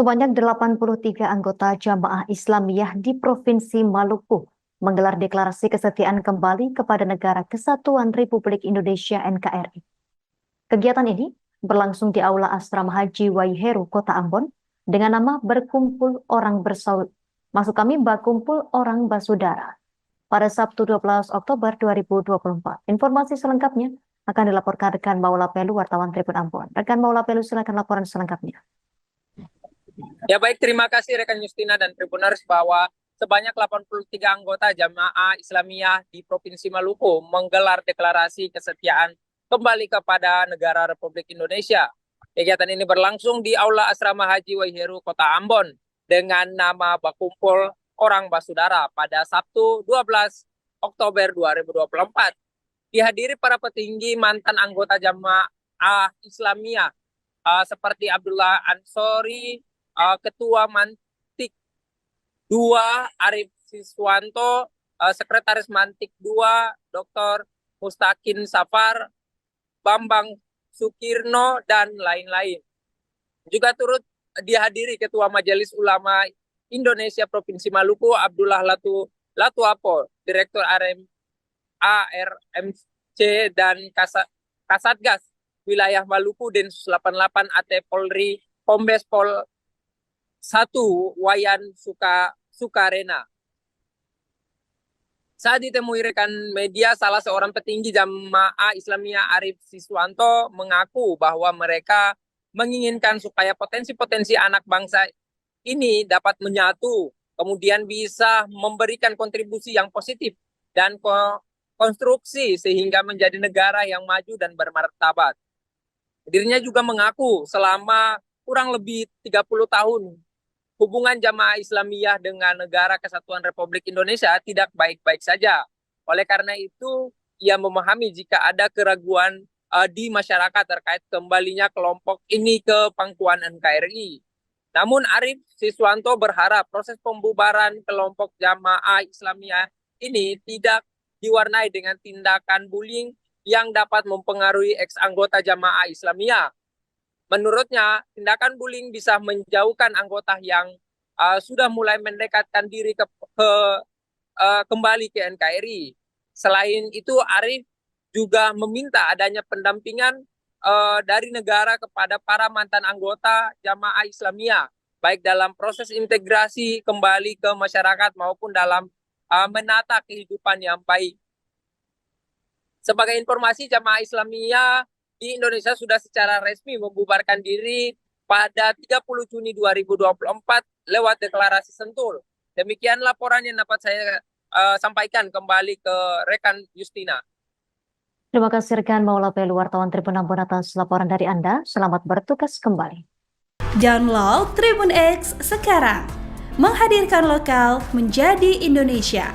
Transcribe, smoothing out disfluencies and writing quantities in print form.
Sebanyak 83 anggota Jamaah Islamiyah di Provinsi Maluku menggelar deklarasi kesetiaan kembali kepada Negara Kesatuan Republik Indonesia (NKRI). Kegiatan ini berlangsung di Aula Asrama Haji Waiheru, Kota Ambon, dengan nama Berkumpul Orang Bakumpul Orang Basudara pada Sabtu 12 Oktober 2024. Informasi selengkapnya akan dilaporkan rekan Maula Pelu, wartawan Tribun Ambon. Rekan Maula Pelu, silakan laporan selengkapnya. Ya baik, terima kasih rekan Justina dan Tribuners bahwa sebanyak 83 anggota Jamaah Islamiyah di Provinsi Maluku menggelar deklarasi kesetiaan kembali kepada Negara Republik Indonesia. Kegiatan ini berlangsung di Aula Asrama Haji Waiheru, Kota Ambon dengan nama Berkumpul Orang Basudara pada Sabtu 12 Oktober 2024. Dihadiri para petinggi mantan anggota Jamaah Islamiyah seperti Abdullah Ansori, Ketua Mantik 2 Arif Siswanto, Sekretaris Mantik 2 Dr. Mustakin Safar, Bambang Sukirno, dan lain-lain. Juga turut dihadiri Ketua Majelis Ulama Indonesia Provinsi Maluku Abdullah Latuapo, Direktur ARMC dan Kasatgas Wilayah Maluku Densus 88 AT Polri Kombes Pol 1 Wayan Sukarena. Saat ditemui rekan media, salah seorang petinggi Jamaah Islamiyah Arif Siswanto mengaku bahwa mereka menginginkan supaya potensi-potensi anak bangsa ini dapat menyatu, kemudian bisa memberikan kontribusi yang positif dan konstruksi sehingga menjadi negara yang maju dan bermartabat. Dirinya juga mengaku selama kurang lebih 30 tahun hubungan Jamaah Islamiyah dengan Negara Kesatuan Republik Indonesia tidak baik-baik saja. Oleh karena itu, ia memahami jika ada keraguan di masyarakat terkait kembalinya kelompok ini ke pangkuan NKRI. Namun Arif Siswanto berharap proses pembubaran kelompok Jamaah Islamiyah ini tidak diwarnai dengan tindakan bullying yang dapat mempengaruhi ex-anggota Jamaah Islamiyah. Menurutnya, tindakan bullying bisa menjauhkan anggota yang sudah mulai mendekatkan diri kembali ke NKRI. Selain itu, Arif juga meminta adanya pendampingan dari negara kepada para mantan anggota Jamaah Islamiyah, baik dalam proses integrasi kembali ke masyarakat maupun dalam menata kehidupan yang baik. Sebagai informasi, Jamaah Islamiyah di Indonesia sudah secara resmi membubarkan diri pada 30 Juni 2024 lewat deklarasi Sentul. Demikian laporan yang dapat saya sampaikan kembali ke rekan Justina. Terima kasih rekan Maula Pelu, wartawan Tribun Ambon atas laporan dari Anda. Selamat bertugas kembali. Download Tribun X sekarang, menghadirkan lokal menjadi Indonesia.